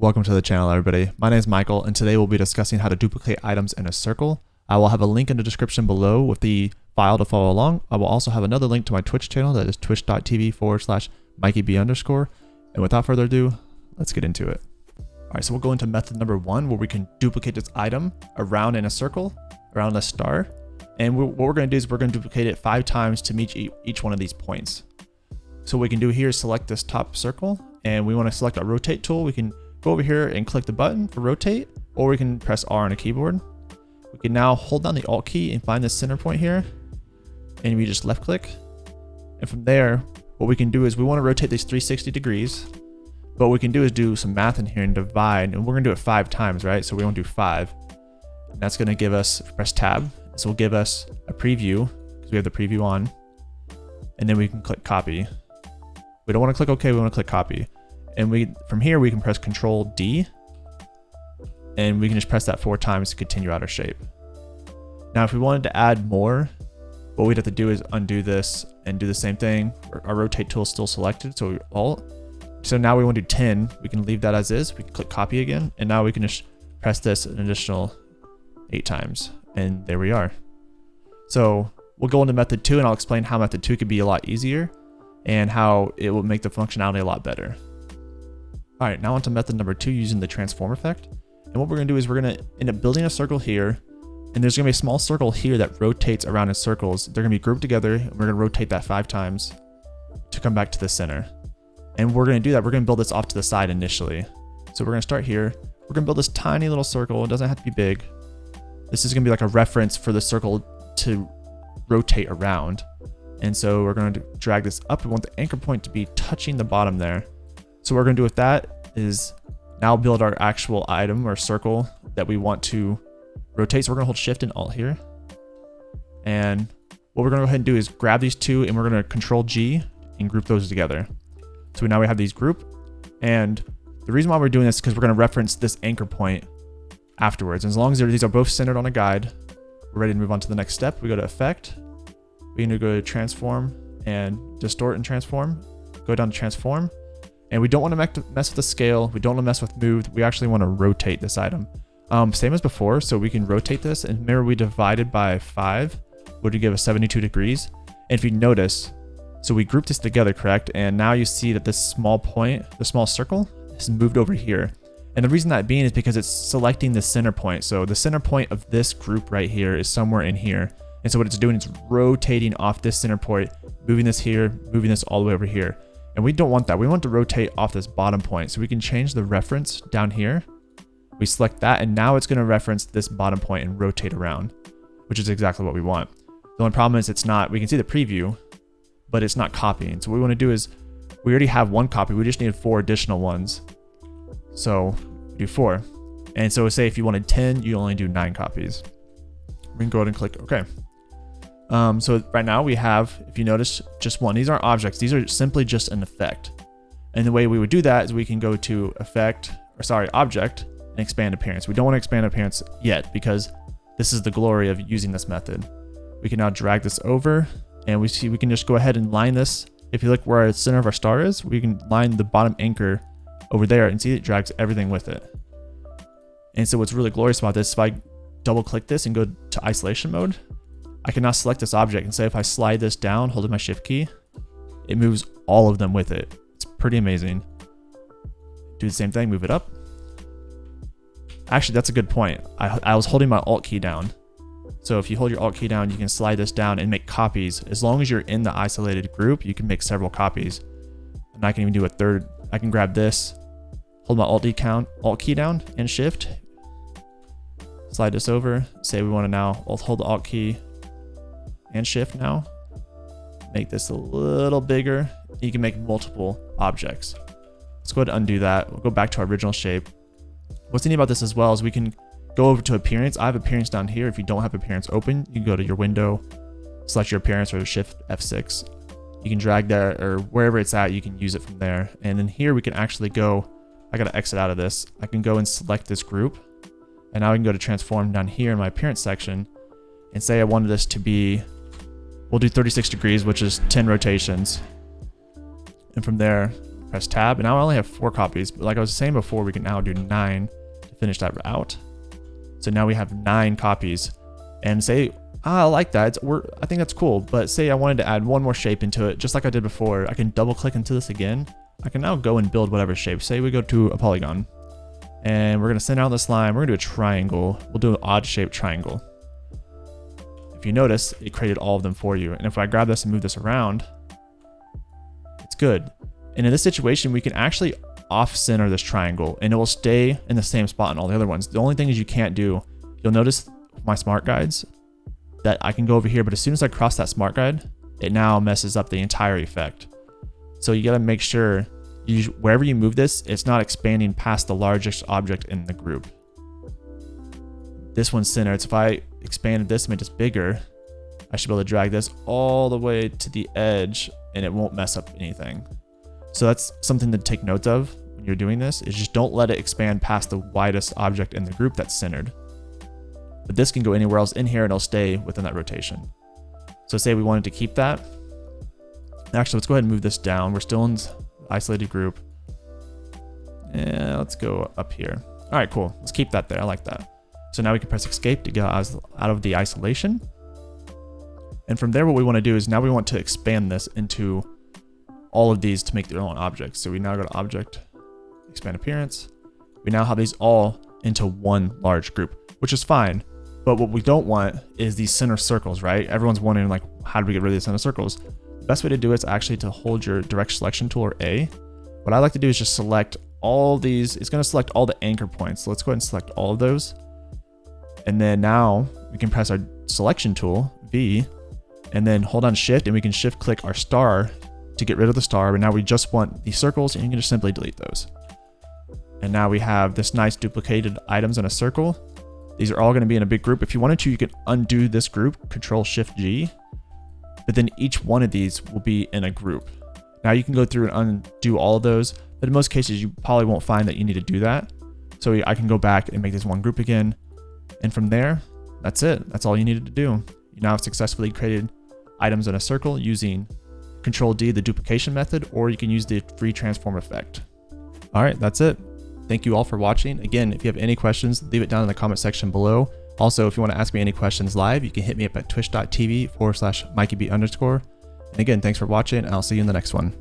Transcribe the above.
Welcome to the channel, everybody. My name is Michael, and today we'll be discussing how to duplicate items in a circle. I will have a link in the description below with the file to follow along. I will also have another link to my Twitch channel, that is twitch.tv/MikeyB_. And without further ado, let's get into it. All right, so we'll go into method number 1, where we can duplicate this item around in a circle, around a star. And what we're going to do is we're going to duplicate it 5 times to meet each one of these points. So what we can do here is select this top circle, and we want to select our rotate tool. We can go over here and click the button for rotate, or we can press R on a keyboard. We can now hold down the Alt key and find the center point here, and we just left click. And from there, what we can do is we want to rotate these 360 degrees. But what we can do is do some math in here and divide, and we're going to do it 5 times, right? So we want to do 5. And that's going to give us, press tab. This will give us a preview, because we have the preview on. And then we can click copy. We don't want to click OK, we want to click copy. And from here, we can press Control D, and we can just press that 4 times to continue out our shape. Now, if we wanted to add more, what we'd have to do is undo this and do the same thing. Our rotate tool is still selected, so Alt. So now we want to do 10. We can leave that as is. We can click copy again, and now we can just press this an additional 8 times, and there we are. So we'll go into method 2, and I'll explain how method 2 could be a lot easier and how it will make the functionality a lot better. All right, now onto method number 2, using the transform effect. And what we're gonna do is we're gonna end up building a circle here, and there's gonna be a small circle here that rotates around in circles. They're gonna be grouped together, and we're gonna rotate that 5 times to come back to the center. And we're gonna do that, we're gonna build this off to the side initially. So we're gonna start here. We're gonna build this tiny little circle. It doesn't have to be big. This is gonna be like a reference for the circle to rotate around. And so we're going to drag this up. We want the anchor point to be touching the bottom there. So what we're going to do with that is now build our actual item or circle that we want to rotate. So we're going to hold Shift and Alt here. And what we're going to go ahead and do is grab these 2, and we're going to Control G and group those together. So now we have these grouped. And the reason why we're doing this is because we're going to reference this anchor point afterwards. And as long as these are both centered on a guide, we're ready to move on to the next step. We go to Effect. We need to go to Transform and Distort and Transform. Go down to Transform. And we don't want to mess with the scale. We don't want to mess with move. We actually want to rotate this item. Same as before. So we can rotate this. And remember, we divided by 5, would give us 72 degrees. And if you notice, so we grouped this together, correct? And now you see that this small point, the small circle, is moved over here. And the reason that being is because it's selecting the center point. So the center point of this group right here is somewhere in here. And so what it's doing is rotating off this center point, moving this here, moving this all the way over here. And we don't want that. We want to rotate off this bottom point. So we can change the reference down here. We select that, and now it's going to reference this bottom point and rotate around, which is exactly what we want. The only problem is it's not, we can see the preview, but it's not copying. So what we want to do is, we already have 1 copy. We just need 4 additional ones. So we do 4. And so say if you wanted 10, you only do 9 copies. We can go ahead and click OK. So right now we have, if you notice, just 1. These aren't objects. These are simply just an effect. And the way we would do that is we can go to Object, and expand appearance. We don't want to expand appearance yet because this is the glory of using this method. We can now drag this over, and we can just go ahead and line this. If you look where the center of our star is, we can line the bottom anchor over there, and see it drags everything with it. And so what's really glorious about this, if I double click this and go to isolation mode, I can now select this object, and say if I slide this down, holding my Shift key, it moves all of them with it. It's pretty amazing. Do the same thing, move it up. Actually, that's a good point. I was holding my Alt key down. So if you hold your Alt key down, you can slide this down and make copies. As long as you're in the isolated group, you can make several copies. And I can even do a third. I can grab this, hold my Alt key down and Shift. Slide this over. Say we want to now hold the Alt key and Shift now. Make this a little bigger. You can make multiple objects. Let's go ahead and undo that. We'll go back to our original shape. What's neat about this as well is we can go over to appearance. I have appearance down here. If you don't have appearance open, you can go to your window, select your appearance, or Shift F6. You can drag that, or wherever it's at, you can use it from there. And then here we can actually go, I gotta exit out of this. I can go and select this group. And now I can go to Transform down here in my appearance section and say I wanted this to be, we'll do 36 degrees, which is 10 rotations. And from there, Press tab, and now I only have 4 copies, but like I was saying before, we can now do 9 to finish that out. So now we have 9 copies, and say, I like that, I think that's cool, but say I wanted to add one more shape into it, just like I did before, I can double click into this again. I can now go and build whatever shape. Say we go to a polygon, and we're gonna send out this line, we're gonna do a triangle. We'll do an odd shaped triangle. If you notice, it created all of them for you. And if I grab this and move this around, it's good. And in this situation, we can actually off-center this triangle, and it will stay in the same spot in all the other ones. The only thing is you can't do, you'll notice my smart guides, that I can go over here, but as soon as I cross that smart guide, it now messes up the entire effect. So you gotta make sure, wherever you move this, it's not expanding past the largest object in the group. This one's centered, so if I expanded this and made this bigger, I should be able to drag this all the way to the edge and it won't mess up anything. So that's something to take note of when you're doing this, is just don't let it expand past the widest object in the group that's centered. But this can go anywhere else in here and it'll stay within that rotation. So say we wanted to keep that. Actually, let's go ahead and move this down. We're still in isolated group. And let's go up here. All right, cool. Let's keep that there. I like that. So now we can press escape to get out of the isolation. And from there, what we want to do is now we want to expand this into all of these to make their own objects. So we now go to object, expand appearance. We now have these all into one large group, which is fine. But what we don't want is these center circles, right? Everyone's wondering, like, how do we get rid of these center circles? The best way to do it is actually to hold your direct selection tool, or A. What I like to do is just select all these. It's going to select all the anchor points. So let's go ahead and select all of those. And then now we can press our selection tool, V, and then hold on shift, and we can shift click our star to get rid of the star. But now we just want these circles, and you can just simply delete those. And now we have this nice duplicated items in a circle. These are all going to be in a big group. If you wanted to, you could undo this group, Control Shift G, but then each one of these will be in a group. Now you can go through and undo all of those, but in most cases you probably won't find that you need to do that. So I can go back and make this one group again. And from there, that's it. That's all you needed to do. You now have successfully created items in a circle using Control D, the duplication method, or you can use the free transform effect. All right, that's it. Thank you all for watching. Again, if you have any questions, leave it down in the comment section below. Also, if you want to ask me any questions live, you can hit me up at twitch.tv/MikeyB_. And again, thanks for watching, and I'll see you in the next one.